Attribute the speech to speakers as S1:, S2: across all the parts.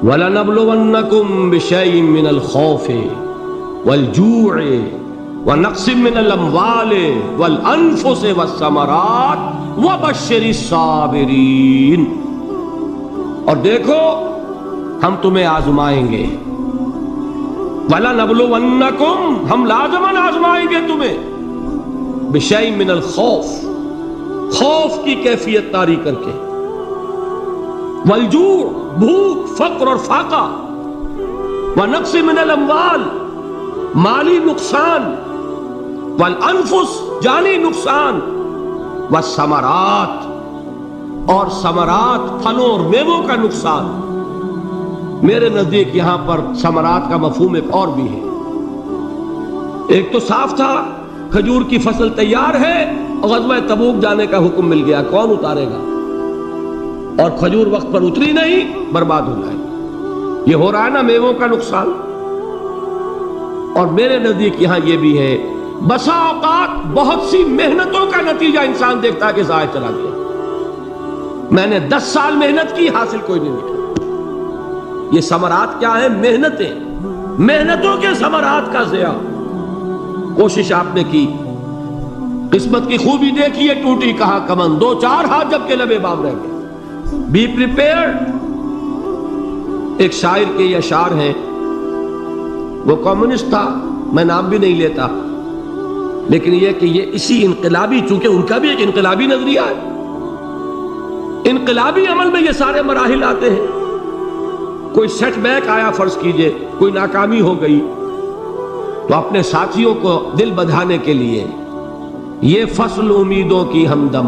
S1: وَلَنَبْلُوَنَّكُمْ بِشَيْءٍ مِّنَ الْخَوْفِ وَالْجُوعِ وَنَقْصٍ مِّنَ الْأَمْوَالِ وَالْأَنفُسِ وَالثَّمَرَاتِ وَبَشِّرِ الصَّابِرِينَ۔ اور دیکھو ہم تمہیں آزمائیں گے، وَلَنَبْلُوَنَّكُمْ ہم لازماً آزمائیں گے تمہیں، بِشَيْءٍ مِّنَ الْخَوْفِ خوف کی کیفیت طاری کر کے، والجوع بھوک فقر اور فاقہ، ونقص من الاموال مالی نقصان، والانفس جانی نقصان، والثمرات اور ثمرات پھلوں اور میووں کا نقصان۔ میرے نزدیک یہاں پر ثمرات کا مفہوم ایک اور بھی ہے۔ ایک تو صاف تھا کھجور کی فصل تیار ہے، غزوہ تبوک جانے کا حکم مل گیا، کون اتارے گا؟ اور کھجور وقت پر اتری نہیں، برباد ہو جائے گی۔ یہ ہو رہا ہے نا میووں کا نقصان۔ اور میرے نزدیک یہاں یہ بھی ہے، بسا اوقات بہت سی محنتوں کا نتیجہ انسان دیکھتا ہے کہ ضائع چلا گیا، میں نے 10 سال محنت کی، حاصل کوئی نہیں نکلا۔ یہ ثمرات کیا ہیں؟ محنتیں، محنتوں کے ثمرات کا ضیاع۔ کوشش آپ نے کی، قسمت کی خوبی دیکھی ہے، ٹوٹی کہاں کمن، 2-4 ہاتھ جب کے لبے بام رہ گئے۔ Be prepared. ایک شاعر کے یہ اشعار ہیں، وہ کمیونسٹ تھا، میں نام بھی نہیں لیتا، لیکن یہ کہ یہ اسی انقلابی، چونکہ ان کا بھی ایک انقلابی نظریہ ہے، انقلابی عمل میں یہ سارے مراحل آتے ہیں۔ کوئی سیٹ بیک آیا فرض کیجئے، کوئی ناکامی ہو گئی، تو اپنے ساتھیوں کو دل بدھانے کے لیے یہ فصل امیدوں کی ہمدم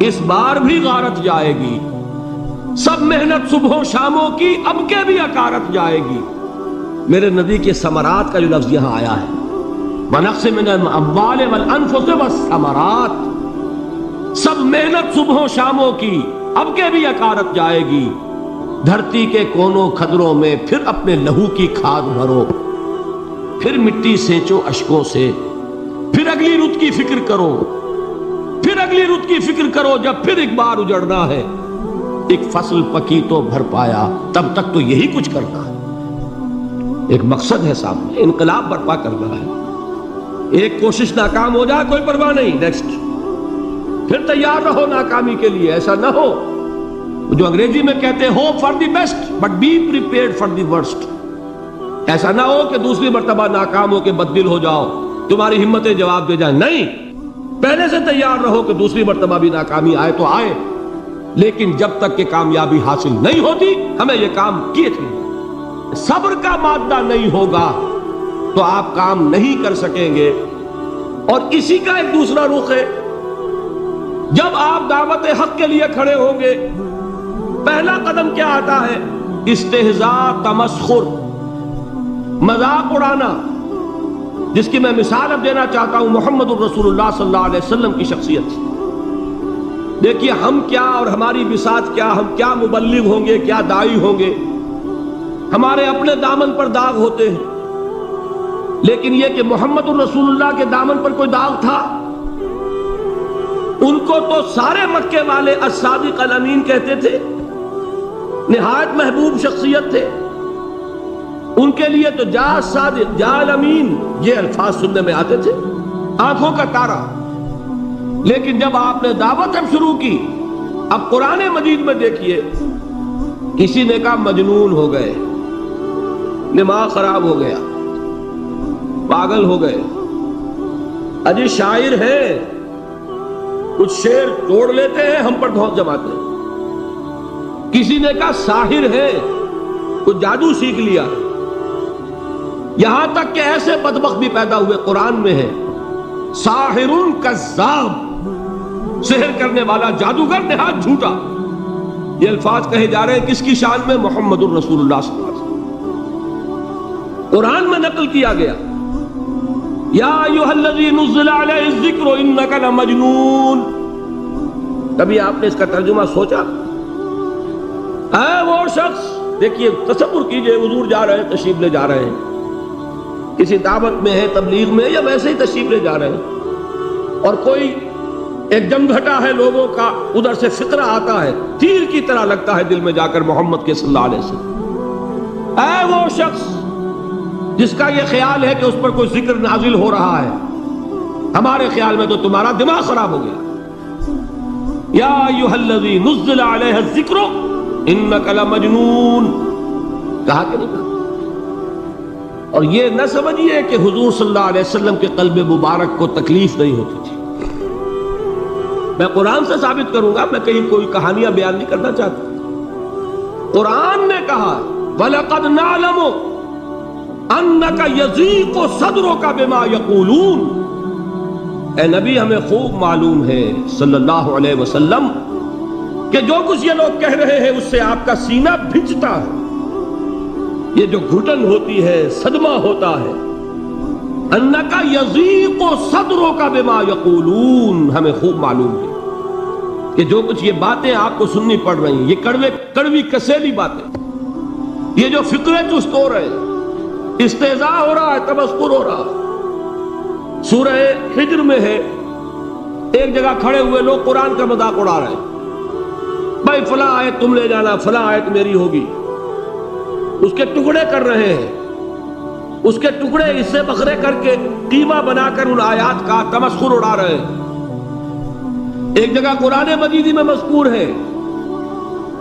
S1: اس بار بھی غارت جائے گی، سب محنت صبحوں شاموں کی اب کے بھی اکارت جائے گی۔ میرے نزدیک یہ ثمرات کا جو لفظ یہاں آیا ہے، وَنَقْصٍ مِّنَ الْأَمْوَالِ وَالْأَنفُسِ وَالثَّمَرَاتِ، سب محنت صبحوں شاموں کی اب کے بھی اکارت جائے گی۔ دھرتی کے کونوں کھدروں میں پھر اپنے لہو کی کھاد بھرو، پھر مٹی سینچو اشکوں سے، پھر اگلی رت کی فکر کرو، پھر اگلی رت کی فکر کرو، جب پھر ایک بار اجڑنا ہے۔ ایک فصل پکی تو بھر پایا، تب تک تو یہی کچھ کرنا ہے۔ ایک مقصد ہے سامنے، انقلاب برپا کرنا ہے۔ ایک کوشش ناکام ہو جائے کوئی پرواہ نہیں، نیکسٹ، پھر تیار رہو ناکامی کے لیے۔ ایسا نہ ہو جو انگریزی میں کہتے ہیں hope for the best but be prepared for the worst. ایسا نہ ہو کہ دوسری مرتبہ ناکام ہو کے بددل ہو جاؤ، تمہاری ہمتیں جواب دے جائیں، نہیں، پہلے سے تیار رہو کہ دوسری مرتبہ بھی ناکامی آئے تو آئے، لیکن جب تک کہ کامیابی حاصل نہیں ہوتی ہمیں یہ کام کیے تھے۔ صبر کا مادہ نہیں ہوگا تو آپ کام نہیں کر سکیں گے۔ اور اسی کا ایک دوسرا رخ ہے، جب آپ دعوت حق کے لیے کھڑے ہوں گے، پہلا قدم کیا آتا ہے؟ استہزاء، تمسخر، مذاق اڑانا، جس کی میں مثال اب دینا چاہتا ہوں محمد الرسول اللہ صلی اللہ علیہ وسلم کی شخصیت سے۔ دیکھیے ہم کیا اور ہماری بساط کیا، ہم کیا مبلغ ہوں گے، کیا داعی ہوں گے، ہمارے اپنے دامن پر داغ ہوتے ہیں، لیکن یہ کہ محمد الرسول اللہ کے دامن پر کوئی داغ تھا؟ ان کو تو سارے مکے والے الصادق الامین کہتے تھے، نہایت محبوب شخصیت تھے۔ ان کے لیے تو جا صادق جا الامین یہ الفاظ سننے میں آتے تھے، آنکھوں کا تارا۔ لیکن جب آپ نے دعوت اب شروع کی، اب قرآن مجید میں دیکھیے، کسی نے کہا مجنون ہو گئے، دماغ خراب ہو گیا، پاگل ہو گئے، اجی شاعر ہے، کچھ شعر توڑ لیتے ہیں ہم پر دھوک جماتے ہیں۔ کسی نے کہا ساحر ہے، کچھ جادو سیکھ لیا۔ یہاں تک کہ ایسے بدبخت بھی پیدا ہوئے، قرآن میں ہے ساحر کذاب، سحر کرنے والا جادوگر نہایت جھوٹا۔ یہ الفاظ کہے جا رہے ہیں کس کی شان میں؟ محمد الرسول اللہ صلی اللہ علیہ وسلم۔ قرآن میں نقل کیا گیا، یا ایھا الذی نزل علیہ الذکر انک لمجنون۔ کبھی آپ نے اس کا ترجمہ سوچا؟ اے وہ شخص، دیکھیے تصور کیجئے، حضور جا رہے ہیں، تشریف لے جا رہے ہیں، کسی دعوت میں ہے، تبلیغ میں، یا ویسے ہی تشریف لے جا رہے ہیں، اور کوئی ایک جمگھٹا ہے لوگوں کا، ادھر سے فقرہ آتا ہے، تیر کی طرح لگتا ہے دل میں جا کر محمد کے صلی اللہ علیہ وسلم۔ اے وہ شخص جس کا یہ خیال ہے کہ اس پر کوئی ذکر نازل ہو رہا ہے، ہمارے خیال میں تو تمہارا دماغ خراب ہو گیا۔ یا ایھا الذی نزل علیہ الذکر انک لمجنون، کہا کہ نہیں کہا؟ اور یہ نہ سمجھیے کہ حضور صلی اللہ علیہ وسلم کے قلب مبارک کو تکلیف نہیں ہوتی تھی۔ میں قرآن سے ثابت کروں گا، میں کہیں کوئی کہانیاں بیان نہیں کرنا چاہتا۔ قرآن نے کہا وَلَقَدْ نَعْلَمُ أَنَّكَ يَضِيقُ صَدْرُكَ بِمَا يَقُولُونَ، اے نبی ہمیں خوب معلوم ہے صلی اللہ علیہ وسلم کہ جو کچھ یہ لوگ کہہ رہے ہیں اس سے آپ کا سینہ بھجتا ہے، یہ جو گھٹن ہوتی ہے، صدمہ ہوتا ہے۔ أَنَّكَ يَضِيقُ صَدْرُكَ بِمَا يَقُولُونَ، ہمیں خوب معلوم ہے کہ جو کچھ یہ باتیں آپ کو سننی پڑ رہی ہیں، یہ کڑوی کسیلی باتیں، یہ جو فکرے چست ہو رہے ہیں، استہزاء ہو رہا ہے، تمسخر ہو رہا ہے۔ سورہ ہجر میں ہے، ایک جگہ کھڑے ہوئے لوگ قرآن کا مذاق اڑا رہے ہیں، بھائی فلاں آیت تم لے جانا، فلاں آیت میری ہوگی، اس کے ٹکڑے کر رہے ہیں، اس کے ٹکڑے حصے بکھرے کر کے قیمہ بنا کر ان آیات کا تمسخر اڑا رہے ہیں۔ ایک جگہ قرآن مجید میں مذکور ہے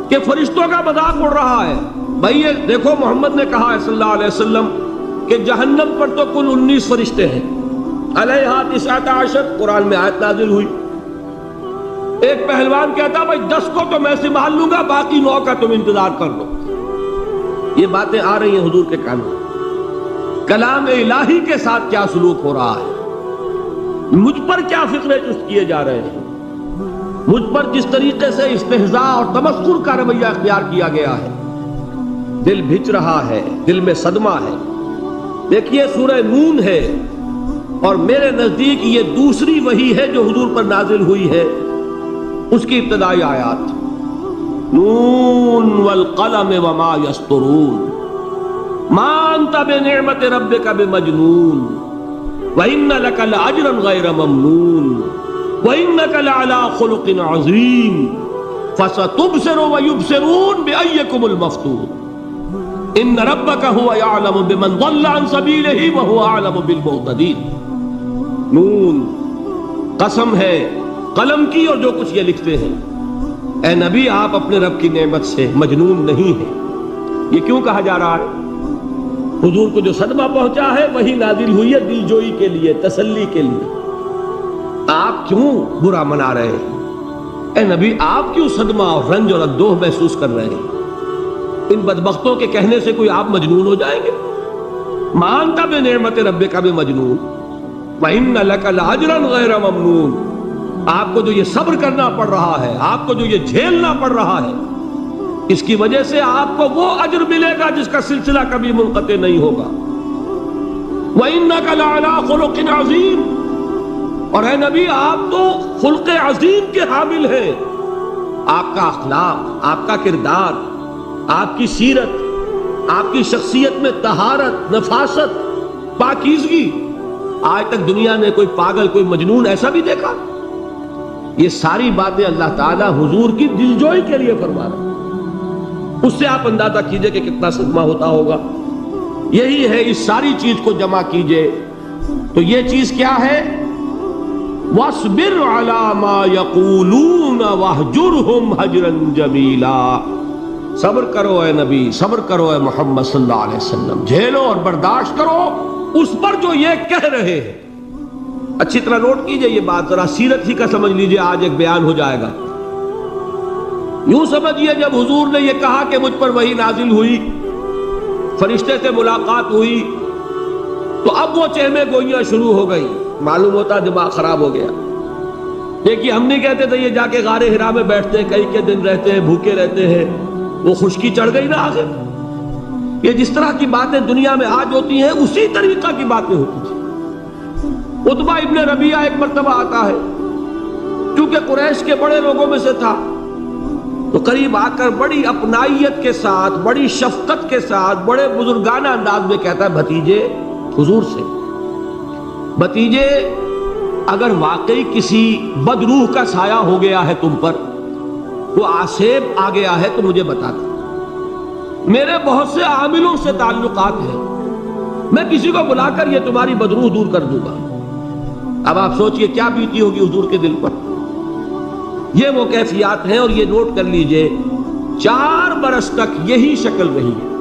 S1: کہ فرشتوں کا مذاق اڑ رہا ہے، بھائی یہ دیکھو محمد نے کہا ہے صلی اللہ علیہ وسلم کہ جہنم پر تو کل 19 فرشتے ہیں، علیہا 19 قرآن میں آیت نازل ہوئی۔ ایک پہلوان کہتا بھائی 10 کو تو میں سنبھال لوں گا، باقی 9 کا تم انتظار کر لو۔ یہ باتیں آ رہی ہیں حضور کے کانوں، کلام الہی کے ساتھ کیا سلوک ہو رہا ہے، مجھ پر کیا فکرے چست کیے جا رہے ہیں، مجھ پر جس طریقے سے استہزاء اور تمسخر کا رویہ اختیار کیا گیا ہے، دل بھج رہا ہے، دل میں صدمہ ہے۔ دیکھیے سورہ نون ہے، اور میرے نزدیک یہ دوسری وحی ہے جو حضور پر نازل ہوئی ہے، اس کی ابتدائی آیات، نون والقلم وما یسطرون ما انت بنعمت ربک بمجنون وَإِنَّ لَكَ لَأَجْرًا غَيْرَ مَمْنُونٍ وَإِنَّكَ لَعَلَىٰ خُلُقٍ عَظِيمٍ فَسَتُبْصِرُ وَيُبْصِرُونَ بِأَيِّكُمُ الْمَفْتُونُ إِنَّ رَبَّكَ هُوَ يَعْلَمُ بِمَنْ ضَلَّ عَنْ سَبِيلِهِ وَهُوَ أَعْلَمُ بِالْمُهْتَدِينَ۔ نون، قسم ہے قلم کی اور جو کچھ یہ لکھتے ہیں۔ اے نبی آپ اپنے رب کی نعمت سے مجنون نہیں ہیں۔ یہ کیوں کہا جا رہا ہے؟ حضور کو جو صدمہ پہنچا ہے وہی نازل ہوئی ہے دل جوئی کے لیے، تسلی کے لیے۔ آپ کیوں برا منا رہے ہیں؟ اے نبی آپ کیوں صدمہ اور رنج اور اندوہ محسوس کر رہے ہیں؟ ان بدبختوں کے کہنے سے کوئی آپ مجنون ہو جائیں گے؟ مانتا بے نعمت ربک بمجنون وَإِنَّ لَكَ لَأَجْرًا غَيْرَ مَمْنُونٍ، آپ کو جو یہ صبر کرنا پڑ رہا ہے، آپ کو جو یہ جھیلنا پڑ رہا ہے، اس کی وجہ سے آپ کو وہ اجر ملے گا جس کا سلسلہ کبھی منقطع نہیں ہوگا۔ وَإِنَّكَ لَعَلَىٰ خُلُقٍ عَظِيمٍ، اور اے نبی آپ تو خلق عظیم کے حامل ہیں۔ آپ کا اخلاق، آپ کا کردار، آپ کی سیرت، آپ کی شخصیت میں طہارت، نفاست، پاکیزگی، آج تک دنیا نے کوئی پاگل، کوئی مجنون ایسا بھی دیکھا؟ یہ ساری باتیں اللہ تعالیٰ حضور کی دلجوئی کے لیے فرما رہے ہیں۔ اس سے آپ اندازہ کیجئے کہ کتنا صدمہ ہوتا ہوگا۔ یہی ہے، اس ساری چیز کو جمع کیجئے تو یہ چیز کیا ہے؟ وَاصْبِرْ عَلَىٰ مَا يَقُولُونَ وَاهْجُرْهُمْ هَجْرًا جَمِيلًا، صبر کرو اے نبی، صبر کرو اے محمد صلی اللہ علیہ وسلم، جھیلو اور برداشت کرو اس پر جو یہ کہہ رہے ہیں۔ اچھی طرح نوٹ کیجئے یہ بات، ذرا سیرت ہی کا سمجھ لیجئے، آج ایک بیان ہو جائے گا۔ یوں سمجھیے جب حضور نے یہ کہا کہ مجھ پر وحی نازل ہوئی، فرشتے سے ملاقات ہوئی، تو اب وہ چہمے گوئیاں شروع ہو گئی، معلوم ہوتا دماغ خراب ہو گیا۔ دیکھیے ہم نہیں کہتے تھے یہ جا کے غار حرا میں بیٹھتے ہیں، کئی کے دن رہتے ہیں، بھوکے رہتے ہیں، وہ خشکی چڑھ گئی نا آخر۔ یہ جس طرح کی باتیں دنیا میں آج ہوتی ہیں اسی طریقہ کی باتیں ہوتی تھیں۔ عتبہ ابن ربیعہ ایک مرتبہ آتا ہے، کیونکہ قریش کے بڑے لوگوں میں سے تھا، تو قریب آ کر بڑی اپنائیت کے ساتھ، بڑی شفقت کے ساتھ، بڑے بزرگانہ انداز میں کہتا ہے بھتیجے، حضور سے، بھتیجے اگر واقعی کسی بدروح کا سایہ ہو گیا ہے تم پر، وہ آسیب آ گیا ہے تو مجھے بتا دو۔ میرے بہت سے عاملوں سے تعلقات ہیں، میں کسی کو بلا کر یہ تمہاری بدروح دور کر دوں گا۔ اب آپ سوچئے کیا بیتی ہوگی حضور کے دل پر۔ یہ وہ کیفیات ہیں، اور یہ نوٹ کر لیجئے 4 برس تک یہی شکل رہی ہے۔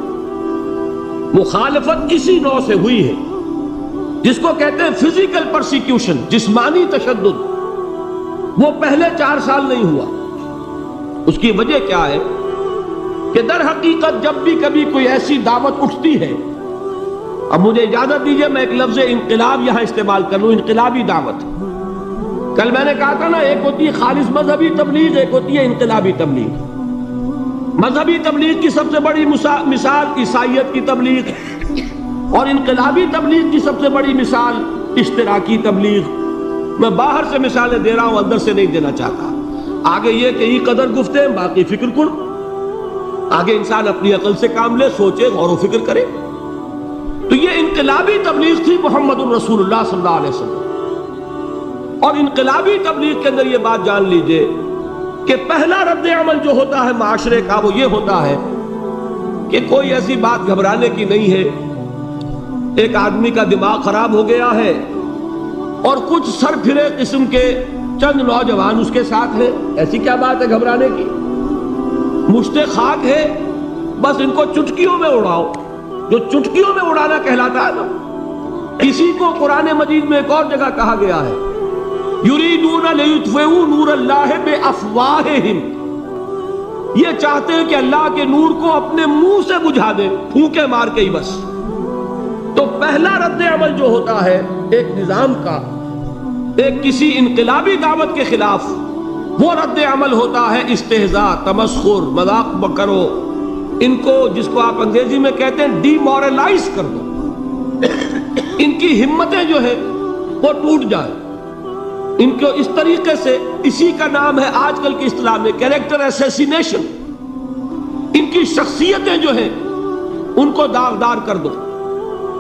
S1: مخالفت اسی نوع سے ہوئی ہے جس کو کہتے ہیں فزیکل پرسیکیوشن، جسمانی تشدد، وہ پہلے 4 سال نہیں ہوا۔ اس کی وجہ کیا ہے کہ در حقیقت جب بھی کبھی کوئی ایسی دعوت اٹھتی ہے، اب مجھے اجازت دیجئے میں ایک لفظ انقلاب یہاں استعمال کر لوں، انقلابی دعوت۔ کل میں نے کہا تھا نا، ایک ہوتی ہے خالص مذہبی تبلیغ، ایک ہوتی ہے انقلابی تبلیغ۔ مذہبی تبلیغ کی سب سے بڑی مثال عیسائیت کی تبلیغ، اور انقلابی تبلیغ کی سب سے بڑی مثال اشتراکی تبلیغ۔ میں باہر سے مثالیں دے رہا ہوں، اندر سے نہیں دینا چاہتا۔ آگے یہ کہ یہ قدر گفتے ہیں، باقی فکر کن۔ آگے انسان اپنی عقل سے کام لے، سوچے، غور و فکر کرے۔ تو یہ انقلابی تبلیغ تھی محمد الرسول اللہ صلی اللہ علیہ وسلم۔ اور انقلابی تبلیغ کے اندر یہ بات جان لیجئے کہ پہلا رد عمل جو ہوتا ہے معاشرے کا، وہ یہ ہوتا ہے کہ کوئی ایسی بات گھبرانے کی نہیں ہے، ایک آدمی کا دماغ خراب ہو گیا ہے اور کچھ سر پھرے قسم کے چند نوجوان اس کے ساتھ ہیں، ایسی کیا بات ہے گھبرانے کی؟ مشت خاک ہے، بس ان کو چٹکیوں میں اڑاؤ۔ جو چٹکیوں میں اڑانا کہلاتا ہے نا، اسی کو قرآن مجید میں ایک اور جگہ کہا گیا ہے، یریدون لیطفئوا نور اللہ بافواہہم، یہ چاہتے ہیں کہ اللہ کے نور کو اپنے منہ سے بجھا دیں، پھونکے مار کے ہی بس۔ تو پہلا رد عمل جو ہوتا ہے ایک نظام کا، ایک کسی انقلابی دعوت کے خلاف، وہ رد عمل ہوتا ہے استہزاء، تمسخر، مذاق کرو، ان کو جس کو آپ انگریزی میں کہتے ہیں ڈی مورلائز کر دو، ان کی ہمتیں جو ہے وہ ٹوٹ جائیں، ان کو اس طریقے سے، اسی کا نام ہے آج کل کی اصطلاح میں کیریکٹر ایسیسینیشن، ان کی شخصیتیں جو ہیں ان کو داغدار کر دو،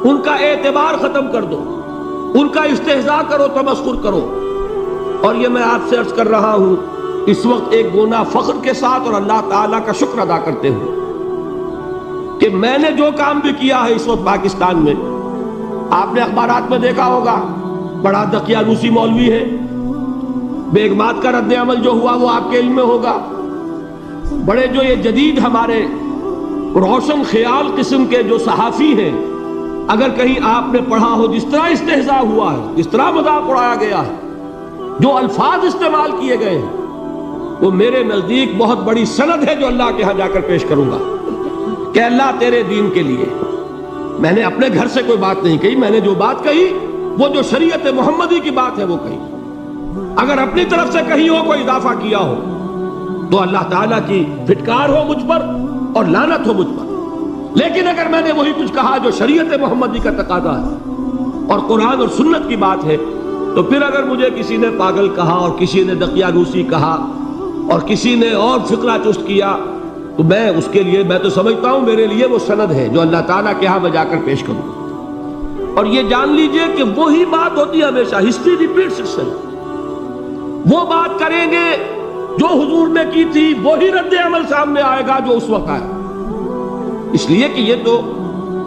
S1: ان کا اعتبار ختم کر دو، ان کا استہزاء کرو، تمسخر کرو۔ اور یہ میں آپ سے عرض کر رہا ہوں اس وقت ایک گونا فخر کے ساتھ اور اللہ تعالیٰ کا شکر ادا کرتے ہوئے کہ میں نے جو کام بھی کیا ہے اس وقت پاکستان میں، آپ نے اخبارات میں دیکھا ہوگا، بڑا دقیانوسی مولوی ہے، بیگمات کا رد عمل جو ہوا وہ آپ کے علم میں ہوگا، بڑے جو یہ جدید ہمارے روشن خیال قسم کے جو صحافی ہیں، اگر کہیں آپ نے پڑھا ہو جس طرح استہزاء ہوا ہے، جس طرح مذاق اڑایا گیا ہے، جو الفاظ استعمال کیے گئے ہیں، وہ میرے نزدیک بہت بڑی سند ہے جو اللہ کے ہاں جا کر پیش کروں گا کہ اللہ تیرے دین کے لیے۔ میں نے اپنے گھر سے کوئی بات نہیں کہی، میں نے جو بات کہی وہ جو شریعت محمدی کی بات ہے وہ کہی۔ اگر اپنی طرف سے کہیں ہو کوئی اضافہ کیا ہو تو اللہ تعالیٰ کی پھٹکار ہو مجھ پر اور لعنت ہو مجھ پر، لیکن اگر میں نے وہی کچھ کہا جو شریعت محمدی کا تقاضا ہے اور قرآن اور سنت کی بات ہے، تو پھر اگر مجھے کسی نے پاگل کہا اور کسی نے دقیانوسی کہا اور کسی نے اور فقرہ چست کیا، تو میں اس کے لیے، میں تو سمجھتا ہوں میرے لیے وہ سند ہے جو اللہ تعالیٰ کے ہاں میں جا کر پیش کروں۔ اور یہ جان لیجئے کہ وہی بات ہوتی ہے ہمیشہ، ہسٹری ریپیٹس اٹسیلف۔ وہ بات کریں گے جو حضور نے کی تھی، وہی رد عمل سامنے آئے گا جو اس وقت آیا۔ اس لیے کہ یہ تو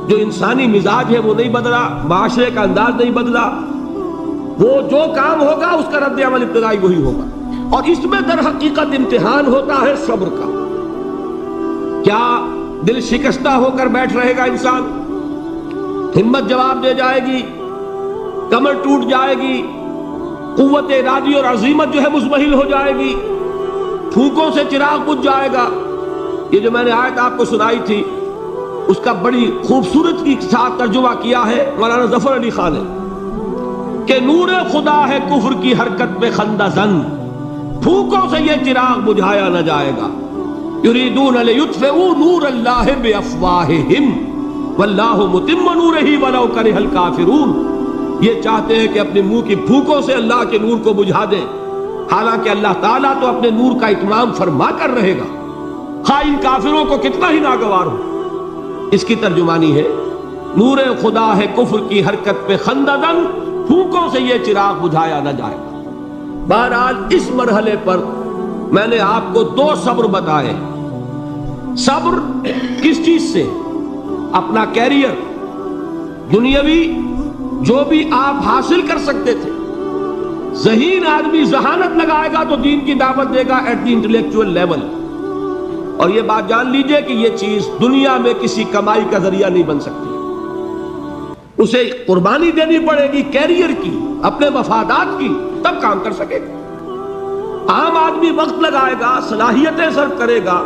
S1: جو انسانی مزاج ہے وہ نہیں بدلا، معاشرے کا انداز نہیں بدلا، وہ جو کام ہوگا اس کا رد عمل ابتدائی وہی ہوگا۔ اور اس میں در حقیقت امتحان ہوتا ہے صبر کا۔ کیا دل شکستہ ہو کر بیٹھ رہے گا انسان؟ ہمت جواب دے جائے گی، کمر ٹوٹ جائے گی، قوت ارادی اور عزیمت جو ہے مزمحل ہو جائے گی، پھونکوں سے چراغ بجھ جائے گا۔ یہ جو میں نے آیت آپ کو سنائی تھی اس کا بڑی خوبصورت کی ساتھ ترجمہ کیا ہے مولانا ظفر علی خان نے کہ نور خدا ہے کفر کی حرکت میں خندہ زن، پھونکوں سے یہ چراغ بجھایا نہ جائے گا۔ یریدون لیطفئوا نور اللہ بافواہہم واللہ متم نورہ ولو کرہ الکافرون، یہ چاہتے ہیں کہ اپنے منہ کی پھونکوں سے اللہ کے نور کو بجھا دیں، حالانکہ اللہ تعالیٰ تو اپنے نور کا اتمام فرما کر رہے گا، خواہ ان کافروں کو کتنا ہی ناگوار ہو۔ اس کی ترجمانی ہے نور خدا ہے کفر کی حرکت پہ خنددن، پھونکوں سے یہ چراغ بجھایا نہ جائے گا۔ بہرحال اس مرحلے پر میں نے آپ کو 2 صبر بتائے۔ صبر کس چیز سے؟ اپنا کیریئر دنیاوی جو بھی آپ حاصل کر سکتے تھے. ذہین آدمی ذہانت لگائے گا تو دین کی دعوت دے گا ایٹ دی انٹلیکچوئل لیول. اور یہ بات جان لیجئے کہ یہ چیز دنیا میں کسی کمائی کا ذریعہ نہیں بن سکتی. اسے قربانی دینی پڑے گی کیریئر کی، اپنے مفادات کی، تب کام کر سکے گا. عام آدمی وقت لگائے گا، صلاحیتیں صرف کرے گا،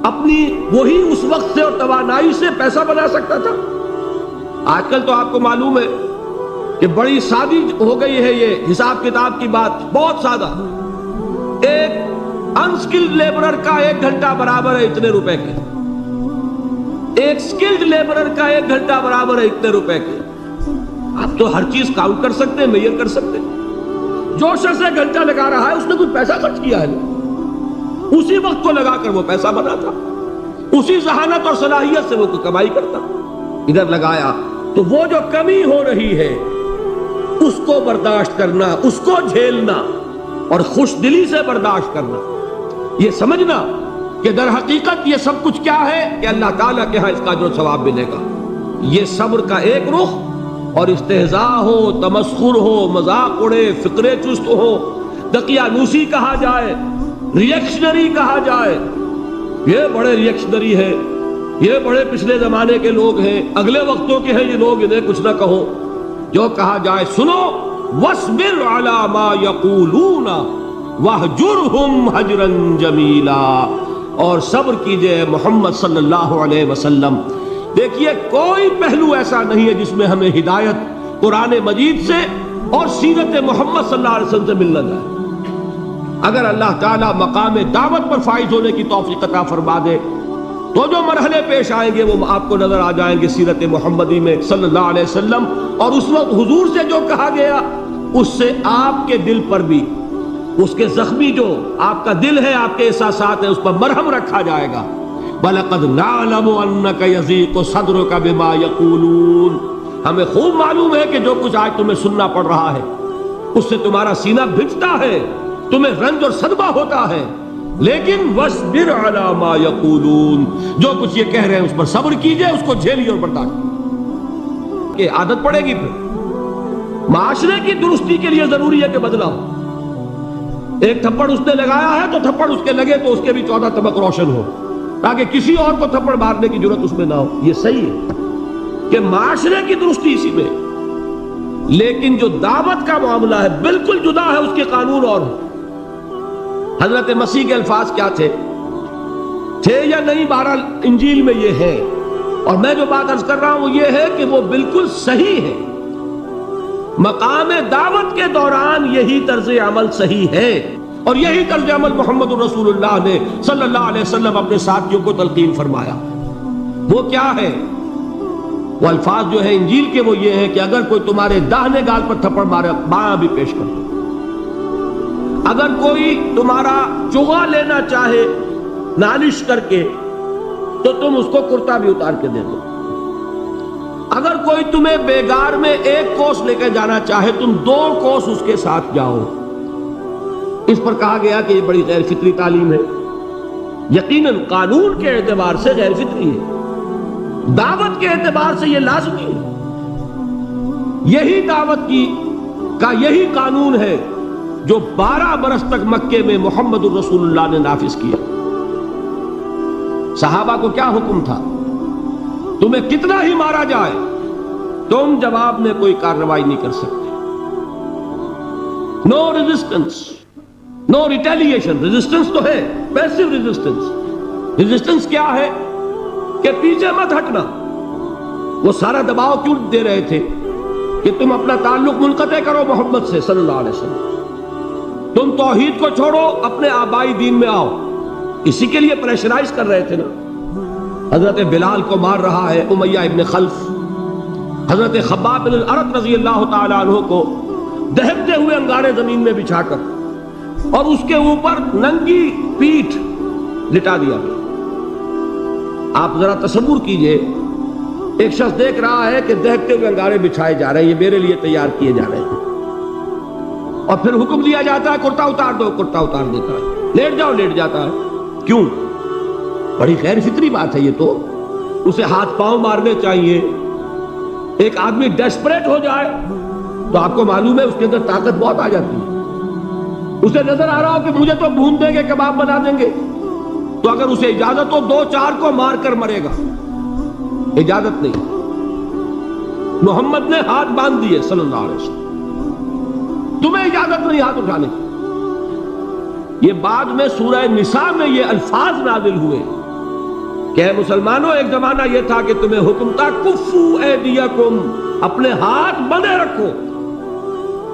S1: اپنی وہی اس وقت سے اور توانائی سے پیسہ بنا سکتا تھا. آج کل تو آپ کو معلوم ہے کہ بڑی سادی ہو گئی ہے یہ حساب کتاب کی بات، بہت سادہ. ایک انسکلڈ لیبرر کا 1 گھنٹہ برابر ہے اتنے روپے کے، ایک سکلڈ لیبرر کا 1 گھنٹہ برابر ہے اتنے روپے کے. آپ تو ہر چیز کاؤنٹ کر سکتے ہیں، میئر کر سکتے ہیں. جو شخص 1 گھنٹہ لگا رہا ہے اس نے کچھ پیسہ خرچ کیا ہے، اسی وقت کو لگا کر وہ پیسہ بنا تھا، اسی ذہانت اور صلاحیت سے وہ کمائی کرتا. ادھر لگایا تو وہ جو کمی ہو رہی ہے اس کو برداشت کرنا، اس کو جھیلنا اور خوش دلی سے برداشت کرنا، یہ سمجھنا کہ در حقیقت یہ سب کچھ کیا ہے کہ اللہ تعالیٰ کے ہاں اس کا جو ثواب ملے گا. یہ صبر کا ایک رخ. اور استہزاء ہو، تمسخر ہو، مذاق اڑے، فقرے چست ہو، دقیانوسی کہا جائے، ریئیکشنری کہا جائے، یہ بڑے ریئیکشنری ہیں، یہ بڑے پچھلے زمانے کے لوگ ہیں، اگلے وقتوں کے ہیں یہ لوگ، انہیں کچھ نہ کہو. جو کہا جائے سنو. وَاصْبِرْ عَلَى مَا يَقُولُونَ وَاهْجُرْهُمْ هَجْرًا جَمِيلًا. اور صبر کیجئے محمد صلی اللہ علیہ وسلم. دیکھیے کوئی پہلو ایسا نہیں ہے جس میں ہمیں ہدایت قرآن مجید سے اور سیرت محمد صلی اللہ علیہ وسلم سے مل نہ جائے. اگر اللہ تعالیٰ مقام دعوت پر فائز ہونے کی توفیق عطا فرما دے تو جو مرحلے پیش آئیں گے وہ آپ کو نظر آ جائیں گے سیرت محمدی میں صلی اللہ علیہ وسلم. اور اس وقت حضور سے جو کہا گیا اس سے آپ کے دل پر بھی اس کے زخمی جو آپ کا دل ہے، آپ کے احساسات ہیں، اس پر مرہم رکھا جائے گا. وَلَقَدْ نَعْلَمُ أَنَّكَ يَضِيقُ صَدْرُكَ بِمَا يَقُولُونَ. ہمیں خوب معلوم ہے کہ جو کچھ آج تمہیں سننا پڑ رہا ہے اس سے تمہارا سینہ بھجتا ہے، تمہیں رنج اور صدمہ ہوتا ہے. لیکن وَاصْبِرْ عَلَى مَا يَقُولُونَ. جو کچھ یہ کہہ رہے ہیں اس پر صبر کیجئے، اس کو جھیلیے اور برداشت کہ عادت پڑے گی. پھر معاشرے کی درستی کے لیے ضروری ہے کہ بدلاؤ. ایک تھپڑ اس نے لگایا ہے تو تھپڑ اس کے لگے تو اس کے بھی 14 طبق روشن ہو، تاکہ کسی اور کو تھپڑ مارنے کی جرت اس میں نہ ہو. یہ صحیح ہے کہ معاشرے کی درستی اسی میں، لیکن جو دعوت کا معاملہ ہے بالکل جدا ہے، اس کے قانون اور ہیں. حضرت مسیح کے الفاظ کیا تھے یا نہیں، بہرحال انجیل میں یہ ہے. اور میں جو بات عرض کر رہا ہوں وہ یہ ہے کہ وہ بالکل صحیح ہے. مقام دعوت کے دوران یہی طرز عمل صحیح ہے، اور یہی طرز عمل محمد رسول اللہ نے صلی اللہ علیہ وسلم اپنے ساتھیوں کو تلقین فرمایا. وہ کیا ہے؟ وہ الفاظ جو ہے انجیل کے وہ یہ ہے کہ اگر کوئی تمہارے داہنے گال پر تھپڑ مارے بایاں بھی پیش کر دو. اگر کوئی تمہارا چغا لینا چاہے نالش کر کے تو تم اس کو کرتا بھی اتار کے دے دو. اگر کوئی تمہیں بیگار میں 1 کوس لے کے جانا چاہے تم 2 کوس اس کے ساتھ جاؤ. اس پر کہا گیا کہ یہ بڑی غیر فطری تعلیم ہے. یقیناً قانون کے اعتبار سے غیر فطری ہے، دعوت کے اعتبار سے یہ لازمی ہے. یہی دعوت کا یہی قانون ہے جو 12 برس تک مکے میں محمد الرسول اللہ نے نافذ کیا. صحابہ کو کیا حکم تھا؟ تمہیں کتنا ہی مارا جائے تم جواب میں کوئی کارروائی نہیں کر سکتے. نو ریزسٹنس، نو ریٹیلیشن. ریزسٹنس تو ہے، پیسو ریزسٹنس. ریزسٹنس کیا ہے؟ کہ پیچھے مت ہٹنا. وہ سارا دباؤ کیوں دے رہے تھے کہ تم اپنا تعلق منقطع کرو محمد سے صلی اللہ علیہ وسلم، تم توحید کو چھوڑو، اپنے آبائی دین میں آؤ. اسی کے لیے پریشرائز کر رہے تھے نا. حضرت بلال کو مار رہا ہے امیہ ابن خلف، حضرت خباب بن الارت رضی اللہ تعالی عنہ کو دہکتے ہوئے انگارے زمین میں بچھا کر اور اس کے اوپر ننگی پیٹھ لٹا دیا گیا. آپ ذرا تصور کیجئے، ایک شخص دیکھ رہا ہے کہ دہکتے ہوئے انگارے بچھائے جا رہے ہیں، یہ میرے لیے تیار کیے جا رہے ہیں، اور پھر حکم دیا جاتا ہے کرتا اتار دو، کرتا اتار دیتا ہے، لیٹ جاؤ، لیٹ جاتا ہے. کیوں؟ بڑی غیر فطری بات ہے یہ تو. اسے ہاتھ پاؤں مارنے چاہیے. ایک آدمی ڈیسپریٹ ہو جائے تو آپ کو معلوم ہے اس کے اندر طاقت بہت آ جاتی ہے. اسے نظر آ رہا ہو کہ مجھے تو بھون دیں گے, کباب بنا دیں گے, تو اگر اسے اجازت ہو 2-4 کو مار کر مرے گا. اجازت نہیں. محمد نے ہاتھ باندھ دیے صلی اللہ علیہ وسلم, تمہیں اجازت نہیں ہاتھ اٹھانے کی. یہ بعد میں سورہ نساء میں یہ الفاظ نازل ہوئے کہ اے مسلمانوں, ایک زمانہ یہ تھا کہ تمہیں حکم تھا کفو ایدیکم, اپنے ہاتھ بندھے رکھو.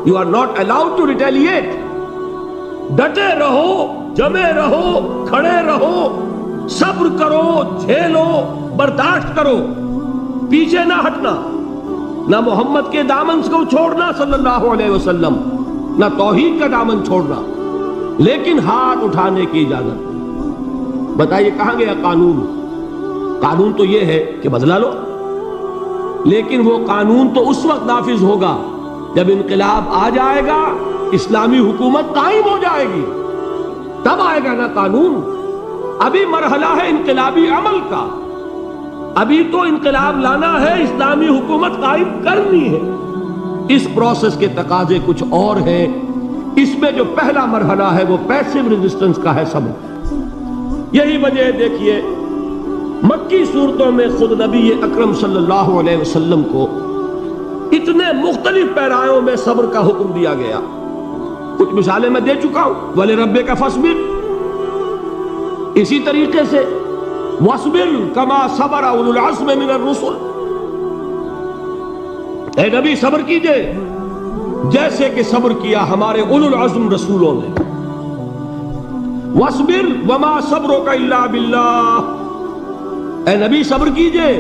S1: You are not allowed to retaliate. ڈٹے رہو, جمے رہو, کھڑے رہو, صبر کرو, جھیلو, برداشت کرو, پیچھے نہ ہٹنا. نہ محمد کے دامن کو چھوڑنا صلی اللہ علیہ وسلم, نہ توحید کا دامن چھوڑنا, لیکن ہاتھ اٹھانے کی اجازت. بتائیے کہاں گیا قانون؟ قانون تو یہ ہے کہ بدلہ لو, لیکن وہ قانون تو اس وقت نافذ ہوگا جب انقلاب آ جائے گا, اسلامی حکومت قائم ہو جائے گی, تب آئے گا نا قانون. ابھی مرحلہ ہے انقلابی عمل کا, ابھی تو انقلاب لانا ہے, اسلامی حکومت قائم کرنی ہے. اس پروسیس کے تقاضے کچھ اور ہیں. اس میں جو پہلا مرحلہ ہے وہ پیسو ریزسٹنس کا ہے, صبر. یہی وجہ ہے دیکھیے مکی صورتوں میں خود نبی اکرم صلی اللہ علیہ وسلم کو اتنے مختلف پیرایوں میں صبر کا حکم دیا گیا. کچھ مثالیں میں دے چکا ہوں. وَلِرَبِّكَ فَاصْبِرْ, اسی طریقے سے وَاصْبِرْ كَمَا صَبَرَ أُولُو الْعَزْمِ مِنَ الرُّسُلِ, اے نبی صبر کیجئے جیسے کہ صبر کیا ہمارے اولو العزم رسولوں نے. وَاصْبِرْ وَمَا صَبْرُكَ إِلَّا بِاللَّهِ, اے نبی صبر کیجئے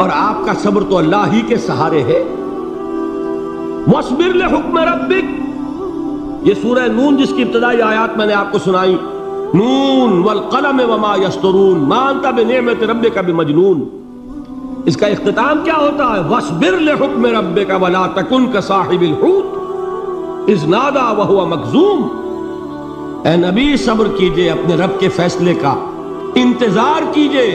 S1: اور آپ کا صبر تو اللہ ہی کے سہارے ہے. وَاصْبِرْ لِحُكْمِ رَبِّكَ, یہ سورہ نون جس کی ابتدائی آیات میں نے آپ کو سنائی, نون والقلم وما يسطرون ما انت بنعمت ربك بمجنون, اس کا اختتام کیا ہوتا ہے؟ وَاصْبِرْ لِحُكْمِ رَبِّكَ وَلَا تَكُنْ كَصَاحِبِ الْحُوتِ إِذْ نَادَىٰ وَهُوَ مَكْظُومٌ, اے نبی صبر کیجئے اپنے رب کے فیصلے کا, انتظار کیجئے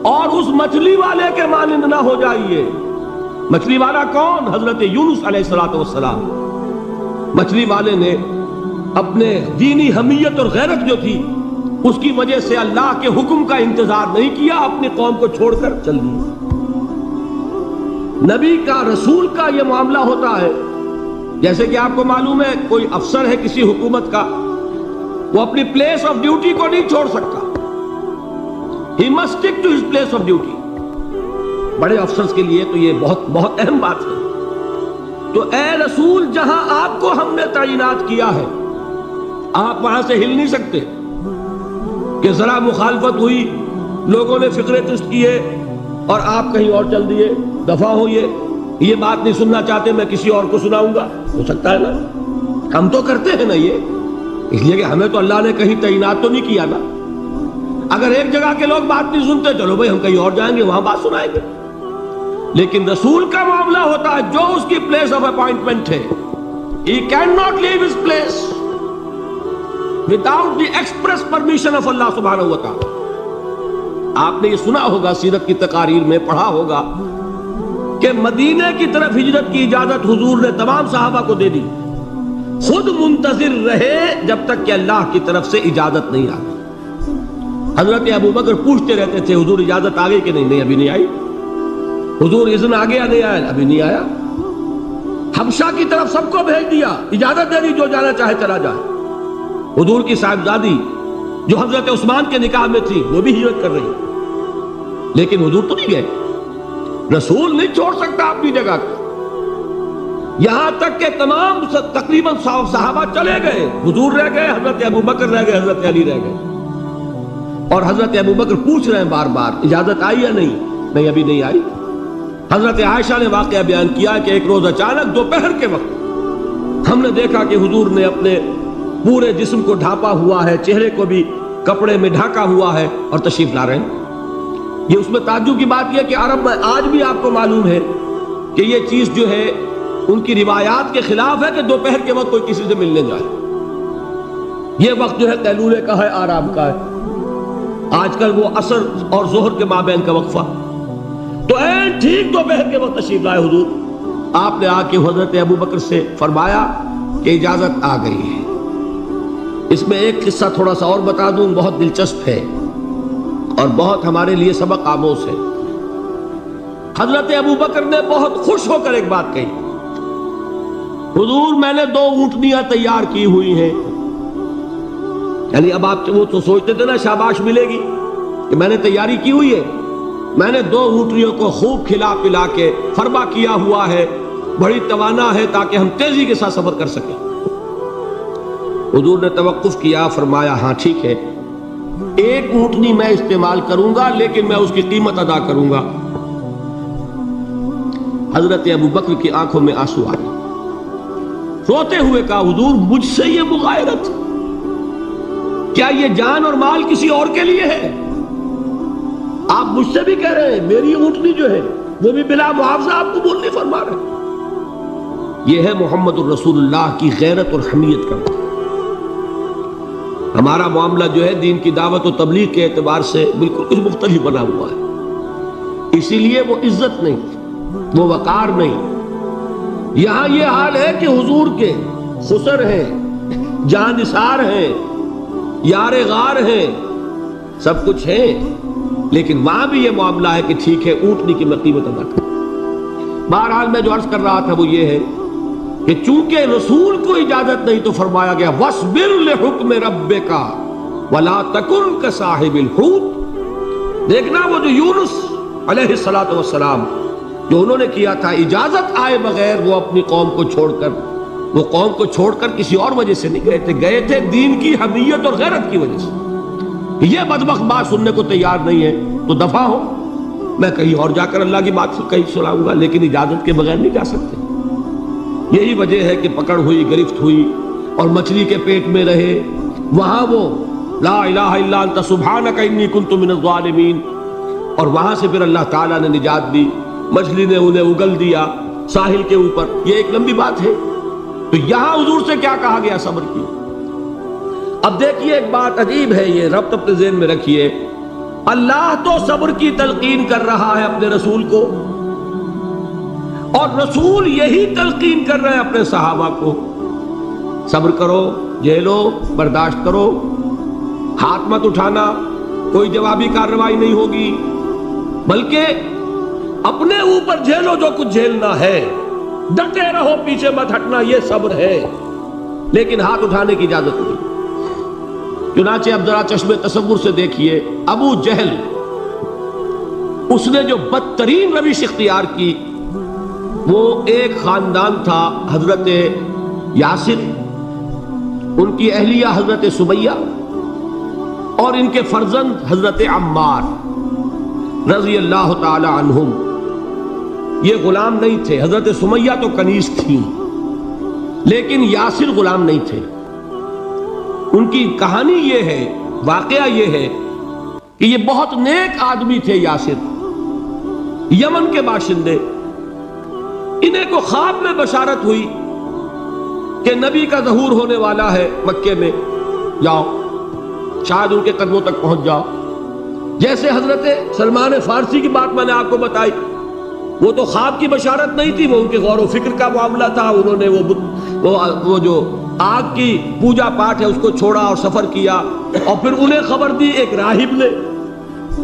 S1: اور اس مچھلی والے کے مانند نہ ہو جائیے. مچھلی والا کون؟ حضرت یونس علیہ السلام. مچھلی والے نے اپنے دینی حمیت اور غیرت جو تھی اس کی وجہ سے اللہ کے حکم کا انتظار نہیں کیا, اپنی قوم کو چھوڑ کر چل دی. نبی کا, رسول کا یہ معاملہ ہوتا ہے. جیسے کہ آپ کو معلوم ہے کوئی افسر ہے کسی حکومت کا, وہ اپنی پلیس آف ڈیوٹی کو نہیں چھوڑ سکتا. He must stick to his place of duty. بڑے افسرز کے لیے تو یہ بہت بہت اہم بات ہے. تو اے رسول, جہاں آپ کو ہم نے تعینات کیا ہے آپ وہاں سے ہل نہیں سکتے. کہ ذرا مخالفت ہوئی, لوگوں نے فکرے تست کیے اور آپ کہیں اور چل دیے, دفعہ ہو, یہ بات نہیں سننا چاہتے, میں کسی اور کو سناؤں گا. ہو سکتا ہے نا, ہم تو کرتے ہیں نا یہ, اس لیے کہ ہمیں تو اللہ نے کہیں تعینات تو نہیں کیا نا. اگر ایک جگہ کے لوگ بات نہیں سنتے, چلو بھائی ہم کہیں اور جائیں گے, وہاں بات سنائیں گے. لیکن رسول کا معاملہ ہوتا ہے جو اس کی پلیس آف اپوائنٹمنٹ ہے, he cannot leave his place without the express permission of Allah subhanahu wa ta'ala. آپ نے یہ سنا ہوگا, سیرت کی تقاریر میں پڑھا ہوگا کہ مدینے کی طرف ہجرت کی اجازت حضور نے تمام صحابہ کو دے دی. خود منتظر رہے جب تک کہ اللہ کی طرف سے اجازت نہیں آ گئی. حضرت ابو بکر پوچھتے رہتے تھے حضور اجازت آ گئی کہ نہیں؟ نہیں ابھی نہیں آئی. حضور اذن آ گیا؟ نہیں آیا, ابھی نہیں آیا. حبشہ کی طرف سب کو بھیج دیا, اجازت دے دی جو جانا چاہے چلا جائے. حضور کی صاحبزادی جو حضرت عثمان کے نکاح میں تھی وہ بھی ہجرت کر رہی, لیکن حضور تو نہیں گئے. رسول نہیں چھوڑ سکتا اپنی جگہ کو. یہاں تک کہ تمام تقریباً صحابہ چلے گئے, حضور رہ گئے, حضرت ابو بکر رہ گئے, حضرت علی رہ گئے. اور حضرت ابو بکر پوچھ رہے ہیں بار بار اجازت آئی یا نہیں؟ نہیں ابھی نہیں آئی. حضرت عائشہ نے واقعہ بیان کیا کہ ایک روز اچانک دوپہر کے وقت ہم نے دیکھا کہ حضور نے اپنے پورے جسم کو ڈھانپا ہوا ہے, چہرے کو بھی کپڑے میں ڈھانکا ہوا ہے اور تشریف لا رہے ہیں. یہ اس میں تعجب کی بات یہ کہ عرب میں آج بھی آپ کو معلوم ہے کہ یہ چیز جو ہے ان کی روایات کے خلاف ہے کہ دوپہر کے وقت کوئی کسی سے ملنے جائے. یہ وقت جو ہے قیلولے کا ہے, آرام کا ہے. آج کل وہ عصر اور ظہر کے مابین کا وقفہ، تو این ٹھیک دوپہر کے وقت تشریف لائے حضور. آپ نے آ کے حضرت ابو بکر سے فرمایا کہ اجازت آ گئی ہے. اس میں ایک قصہ تھوڑا سا اور بتا دوں، بہت دلچسپ ہے اور بہت ہمارے لیے سبق آموز ہے. حضرت ابو بکر نے بہت خوش ہو کر ایک بات کہی، حضور میں نے 2 اونٹنیاں تیار کی ہوئی ہیں. یعنی اب آپ وہ تو سوچتے تھے نا شاباش ملے گی کہ میں نے تیاری کی ہوئی ہے. میں نے 2 اونٹنیوں کو خوب کھلا پلا کے فربا کیا ہوا ہے، بڑی توانا ہے تاکہ ہم تیزی کے ساتھ سفر کر سکیں. حضور نے توقف کیا، فرمایا ہاں ٹھیک ہے، 1 اونٹنی میں استعمال کروں گا لیکن میں اس کی قیمت ادا کروں گا. حضرت ابو بکر کی آنکھوں میں آنسو آئے، روتے ہوئے کہا حضور مجھ سے یہ مغایرت، کیا یہ جان اور مال کسی اور کے لیے ہے؟ آپ مجھ سے بھی کہہ رہے ہیں میری اونٹنی جو ہے وہ بھی بلا معاوضہ آپ قبول نہیں فرما رہے. یہ ہے محمد الرسول اللہ کی غیرت اور حمیت کا. ہمارا معاملہ جو ہے دین کی دعوت و تبلیغ کے اعتبار سے بالکل کچھ مختلف بنا ہوا ہے. اسی لیے وہ عزت نہیں، وہ وقار نہیں. یہاں یہ حال ہے کہ حضور کے خسر ہیں، جان نثار ہیں، یار غار ہیں، سب کچھ ہیں، لیکن وہاں بھی یہ معاملہ ہے کہ ٹھیک ہے اونٹنی کی میں قیمت ادا کروں. بہرحال میں جو عرض کر رہا تھا وہ یہ ہے کہ چونکہ رسول کو اجازت نہیں تو فرمایا گیا وَاصْبِرْ لِحُکْمِ رَبِّكَ وَلَا تَكُنْ كَصَاحِبِ الْحُوتِ. دیکھنا وہ جو یونس علیہ السلام جو انہوں نے کیا تھا، اجازت آئے بغیر وہ اپنی قوم کو چھوڑ کر کسی اور وجہ سے نہیں گئے تھے دین کی حمیت اور غیرت کی وجہ سے. یہ بدبخت بات سننے کو تیار نہیں ہے تو دفع ہو، میں کہیں اور جا کر اللہ کی بات کہیں سناؤں گا، لیکن اجازت کے بغیر نہیں جا سکتے. یہی وجہ ہے کہ پکڑ ہوئی، گرفت ہوئی اور مچھلی کے پیٹ میں رہے. وہاں وہ لا الہ الا انت سبحانک انی کنت من الظالمین، اور وہاں سے پھر اللہ تعالیٰ نے نجات دی، مچھلی نے انہیں اگل دیا ساحل کے اوپر. یہ ایک لمبی بات ہے. تو یہاں حضور سے کیا کہا گیا؟ صبر کی. اب دیکھیے ایک بات عجیب ہے، یہ ربط اپنے ذہن میں رکھیے. اللہ تو صبر کی تلقین کر رہا ہے اپنے رسول کو، اور رسول یہی تلقین کر رہے ہیں اپنے صحابہ کو. صبر کرو، جھیلو، برداشت کرو، ہاتھ مت اٹھانا، کوئی جوابی کارروائی نہیں ہوگی، بلکہ اپنے اوپر جھیلو جو کچھ جھیلنا ہے، ڈٹے رہو، پیچھے مت ہٹنا، یہ صبر ہے. لیکن ہاتھ اٹھانے کی اجازت نہیں. چنانچہ اب ذرا چشم تصور سے دیکھیے، ابو جہل اس نے جو بدترین روش اختیار کی، وہ ایک خاندان تھا حضرت یاسر، ان کی اہلیہ حضرت سمیہ، اور ان کے فرزند حضرت عمار رضی اللہ تعالی عنہم. یہ غلام نہیں تھے. حضرت سمیہ تو کنیز تھیں لیکن یاسر غلام نہیں تھے. ان کی کہانی یہ ہے، واقعہ یہ ہے کہ یہ بہت نیک آدمی تھے. یاسر یمن کے باشندے. انہیں کو خواب میں بشارت ہوئی کہ نبی کا ظہور ہونے والا ہے مکے میں، جاؤ شاید ان کے قدموں تک پہنچ جاؤ. جیسے حضرت سلمان فارسی کی بات میں نے آپ کو بتائی، وہ تو خواب کی بشارت نہیں تھی، وہ ان کے غور و فکر کا معاملہ تھا. انہوں نے وہ جو آگ کی پوجا پاٹ ہے اس کو چھوڑا اور سفر کیا، اور پھر انہیں خبر دی ایک راہب نے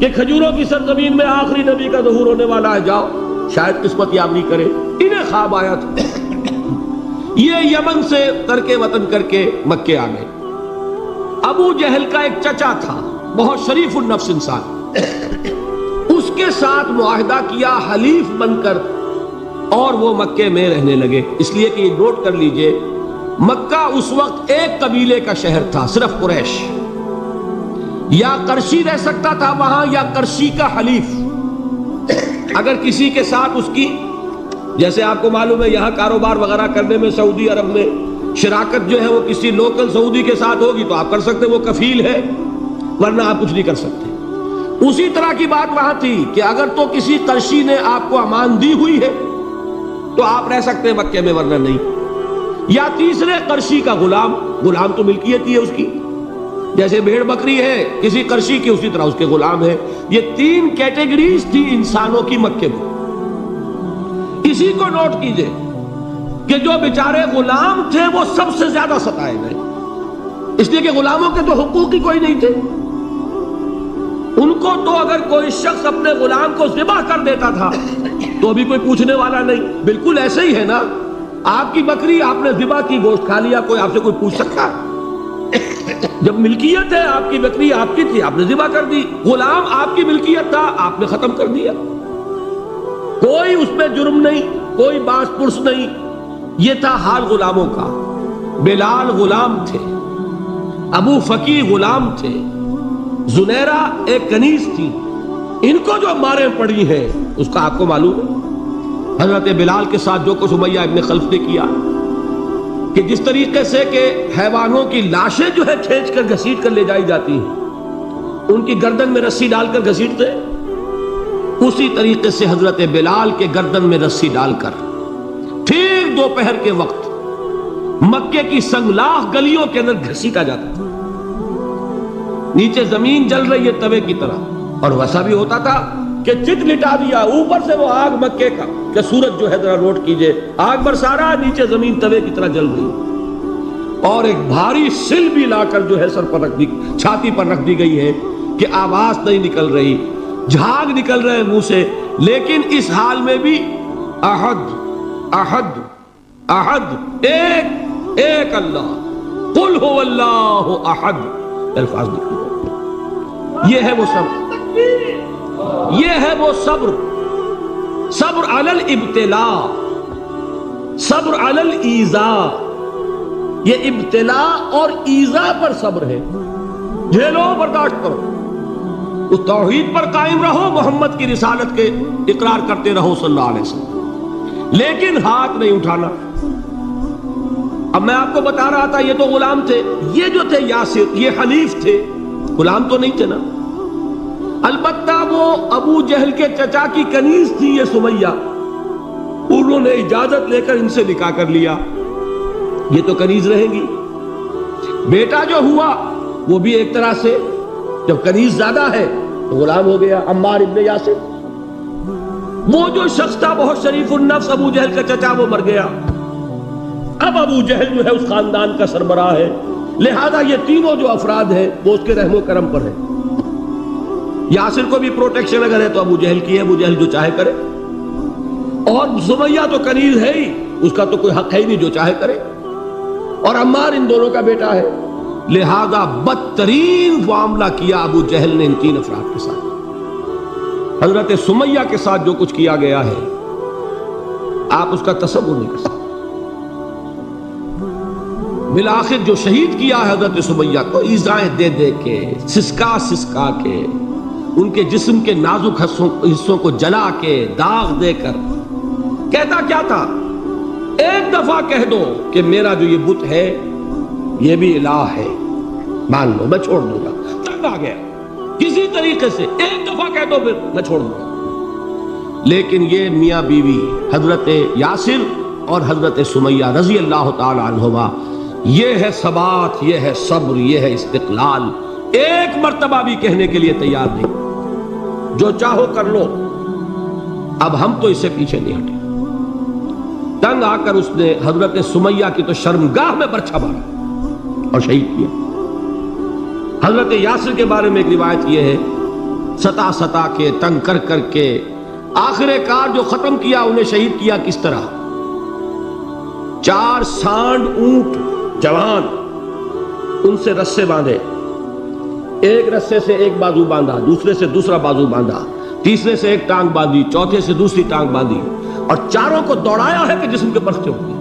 S1: کہ کھجوروں کی سرزمین میں آخری نبی کا ظہور ہونے والا ہے، جاؤ شاید قسمت یابی کرے. انہیں خواب آیا تھا. یہ یمن سے ترک وطن کر کے مکے آ گئے. ابو جہل کا ایک چچا تھا، بہت شریف النفس انسان، اس کے ساتھ معاہدہ کیا حلیف بن کر، اور وہ مکے میں رہنے لگے. اس لیے کہ یہ نوٹ کر لیجئے، مکہ اس وقت ایک قبیلے کا شہر تھا، صرف قریش. یا قرشی رہ سکتا تھا وہاں یا قرشی کا حلیف. اگر کسی کے ساتھ اس کی، جیسے آپ کو معلوم ہے یہاں کاروبار وغیرہ کرنے میں سعودی عرب میں شراکت جو ہے وہ کسی لوکل سعودی کے ساتھ ہوگی تو آپ کر سکتے، وہ کفیل ہے، ورنہ آپ کچھ نہیں کر سکتے. اسی طرح کی بات وہاں تھی کہ اگر تو کسی قرشی نے آپ کو امان دی ہوئی ہے تو آپ رہ سکتے ہیں مکے میں، ورنہ نہیں. یا تیسرے قرشی کا غلام تو ملکیت ہی ہے اس کی، جیسے بھیڑ بکری ہے کسی قرشی کی، اسی طرح اس کے غلام ہے. یہ 3 کیٹیگریز تھی انسانوں کی مکے میں. اسی کو نوٹ کیجئے کہ جو بیچارے غلام تھے وہ سب سے زیادہ ستائے گئے، اس لیے کہ غلاموں کے تو حقوق ہی کوئی نہیں تھے. ان کو تو اگر کوئی شخص اپنے غلام کو ذبح کر دیتا تھا تو بھی کوئی پوچھنے والا نہیں. بالکل ایسے ہی ہے نا، آپ کی بکری آپ نے ذبح کی، گوشت کھا لیا، کوئی آپ سے کوئی پوچھ سکتا؟ جب ملکیت ہے، آپ کی بکری آپ کی تھی، آپ نے ذبح کر دی. غلام آپ کی ملکیت تھا، آپ نے ختم کر دیا. کوئی اس میں جرم نہیں، کوئی باس پرس نہیں. یہ تھا حال غلاموں کا. بلال غلام تھے، ابو فقی غلام تھے، زنیرہ ایک کنیز تھی. ان کو جو ماریں پڑی ہیں اس کا آپ کو معلوم ہے. حضرت بلال کے ساتھ جو کچھ امیہ ابن خلف نے کیا، کہ جس طریقے سے کہ حیوانوں کی لاشیں جو ہے کھینچ کر گھسیٹ کر لے جائی جاتی ہیں، ان کی گردن میں رسی ڈال کر گھسیٹتے، اسی طریقے سے حضرت بلال کے گردن میں رسی ڈال کر ٹھیک دوپہر کے وقت مکے کی سنگلاخ گلیوں کے اندر گھسیٹا جاتا تھا. نیچے زمین جل رہی ہے توے کی طرح، اور ویسا بھی ہوتا تھا کہ چت لٹا دیا، اوپر سے وہ آگ مکے کا کہ سورج جو ہے ذرا نوٹ کیجئے، آگ برسا رہا، نیچے زمین توے کی طرح جل رہی، اور ایک بھاری سل بھی لا کر جو ہے سر پر رکھ دی، چھاتی پر رکھ دی گئی ہے کہ آواز نہیں نکل رہی، جھاگ نکل رہے منہ سے. لیکن اس حال میں بھی احد احد احد، ایک ایک اللہ، قل هو اللہ احد، الفاظ نکلے. یہ ہے وہ صبر، یہ ہے وہ صبر. صبر علی الابتلاء، صبر علی الایذاء. یہ ابتلاء اور ایذاء پر صبر ہے. جھیلو، برداشت کرو، اس توحید پر قائم رہو، محمد کی رسالت کے اقرار کرتے رہو صلی اللہ علیہ وسلم، لیکن ہاتھ نہیں اٹھانا. اب میں آپ کو بتا رہا تھا یہ تو غلام تھے، یہ جو تھے یاسر، یہ حلیف تھے، غلام تو نہیں تھے نا. البتہ وہ ابو جہل کے چچا کی کنیز تھی یہ سمیہ، انہوں نے اجازت لے کر ان سے نکاح کر لیا. یہ تو کنیز رہیں گی. بیٹا جو ہوا وہ بھی ایک طرح سے جب کنیز زیادہ ہے تو غلام ہو گیا، عمار ابن یاسر. وہ جو شخص تھا بہت شریف النفس ابو جہل کا چچا، وہ مر گیا. اب ابو جہل جو ہے اس خاندان کا سربراہ ہے، لہذا یہ تینوں جو افراد ہیں وہ اس کے رحم و کرم پر ہیں. یاسر کو بھی پروٹیکشن اگر ہے تو ابو جہل کی ہے، ابو جہل جو چاہے کرے، اور سمیہ تو کنیز ہے ہی، اس کا تو کوئی حق ہے ہی نہیں، جو چاہے کرے. اور عمار ان دونوں کا بیٹا ہے، لہذا بدترین معاملہ کیا ابو جہل نے ان 3 افراد کے ساتھ. حضرت سمیہ کے ساتھ جو کچھ کیا گیا ہے آپ اس کا تصور نہیں کر سکتے. بالآخر جو شہید کیا ہے حضرت سمیہ کو، ایذائیں دے دے کے، سسکا سسکا کے، ان کے جسم کے نازک حصوں کو جلا کے، داغ دے کر. کہتا کیا تھا؟ ایک دفعہ کہہ دو کہ میرا جو یہ بت ہے یہ بھی الہ ہے، مان لو، میں چھوڑ دوں گا. تنگ آ گیا، کسی طریقے سے ایک دفعہ کہہ دو پھر میں چھوڑ دوں گا. لیکن یہ میاں بیوی حضرت یاسر اور حضرت سمیہ رضی اللہ تعالی عنہما، یہ ہے ثبات، یہ ہے صبر، یہ ہے استقلال. ایک مرتبہ بھی کہنے کے لیے تیار نہیں، جو چاہو کر لو، اب ہم تو اس سے پیچھے نہیں ہٹے. تنگ آ کر اس نے حضرت سمیہ کی تو شرمگاہ میں برچھا مارا اور شہید کیا. حضرت یاسر کے بارے میں ایک روایت یہ ہے، ستا ستا کے، تنگ کر کر کے، آخر کار جو ختم کیا، انہیں شہید کیا کس طرح؟ 4 سانڈ اونٹ جوان، ان سے رسے باندھے، ایک رسے سے ایک بازو باندھا، دوسرے سے دوسرا بازو باندھا، تیسرے سے ایک ٹانگ باندھی، چوتھے سے دوسری ٹانگ باندھی، اور چاروں کو دوڑایا ہے کہ جسم کے پرکھتے ہوں گے.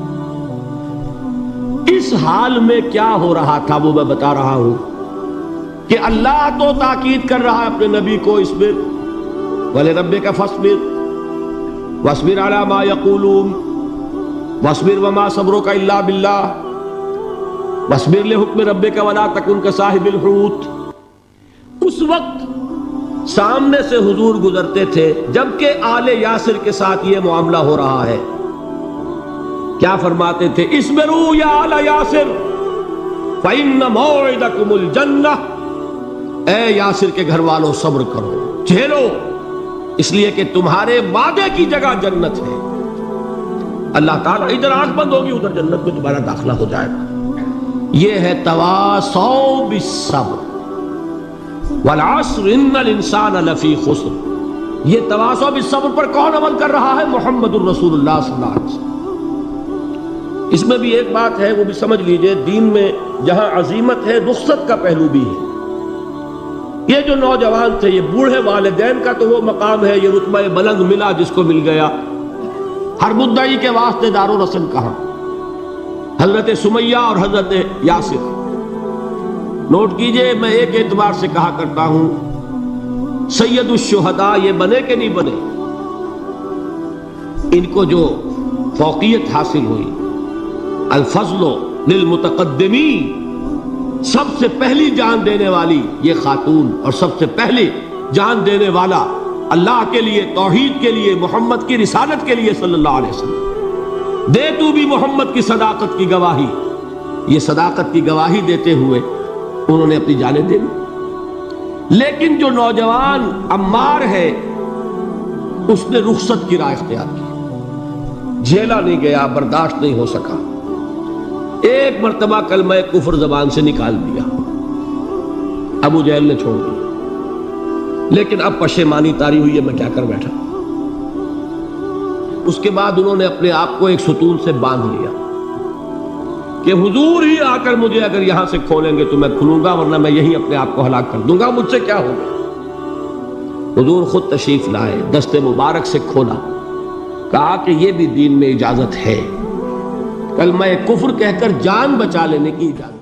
S1: اس حال میں کیا ہو رہا تھا وہ میں بتا رہا ہوں کہ اللہ تو تاکید کر رہا ہے اپنے نبی کو، اصبر وَلِرَبِّكَ فَاصْبِرْ وَاصْبِرْ عَلَى مَا يَقُولُونَ وَاصْبِرْ وَمَا صَبْرُكَ إِلَّا بِاللَّهِ وَاصْبِرْ لِحُكْمِ رَبِّكَ وَلَا تَكُنْ كَصَاحِبِ الْحُوتِ. اس وقت سامنے سے حضور گزرتے تھے جبکہ آل یاسر کے ساتھ یہ معاملہ ہو رہا ہے. کیا فرماتے تھے؟ اصبروا یا آل یاسر فَإِنَّ مَوْعِدَكُمُ الْجَنَّةُ، اے یاسر کے گھر والوں صبر کرو، جھیلو، اس لیے کہ تمہارے وعدے کی جگہ جنت ہے۔ اللہ تعالیٰ ادھر آنکھ بند ہوگی ادھر جنت میں تمہارا داخلہ ہو جائے گا۔ یہ ہے تواصوا بالصبر، والعصر ان الانسان لفی خسر۔ یہ تواصوا بالصبر پر کون عمل کر رہا ہے؟ محمد الرسول اللہ صلی اللہ علیہ وسلم۔ اس میں بھی ایک بات ہے، وہ بھی سمجھ لیجئے، دین میں جہاں عظیمت ہے رخصت کا پہلو بھی ہے۔ یہ جو نوجوان تھے، یہ بوڑھے والدین کا تو وہ مقام ہے، یہ رتبہ بلند ملا جس کو مل گیا۔ ہر مدعی کے واسطے دار و رسن کہاں؟ حضرت سمیہ اور حضرت یاسر۔ نوٹ کیجئے، میں ایک اعتبار سے کہا کرتا ہوں، سید الشہداء یہ بنے کہ نہیں بنے، ان کو جو فوقیت حاصل ہوئی، الفضل للمتقدمین، سب سے پہلی جان دینے والی یہ خاتون اور سب سے پہلی جان دینے والا اللہ کے لیے، توحید کے لیے، محمد کی رسالت کے لیے صلی اللہ علیہ وسلم، دے تو بھی محمد کی صداقت کی گواہی۔ یہ صداقت کی گواہی دیتے ہوئے انہوں نے اپنی جانیں دے دی۔ لیکن جو نوجوان عمار ہے، اس نے رخصت کی راہ اختیار کی، جھیلا نہیں گیا، برداشت نہیں ہو سکا، ایک مرتبہ کلمہ کفر زبان سے نکال دیا، ابو جہل نے چھوڑ دیا، لیکن اب پشیمانی طاری ہوئی ہے، میں کیا کر بیٹھا۔ اس کے بعد انہوں نے اپنے آپ کو ایک ستون سے باندھ لیا کہ حضور ہی آ کر مجھے اگر یہاں سے کھولیں گے تو میں کھلوں گا، ورنہ میں یہی اپنے آپ کو ہلاک کر دوں گا، مجھ سے کیا ہوگا۔ حضور خود تشریف لائے، دست مبارک سے کھولا، کہا کہ یہ بھی دین میں اجازت ہے، کلمہ کفر کہہ کر جان بچا لینے کی اجازت۔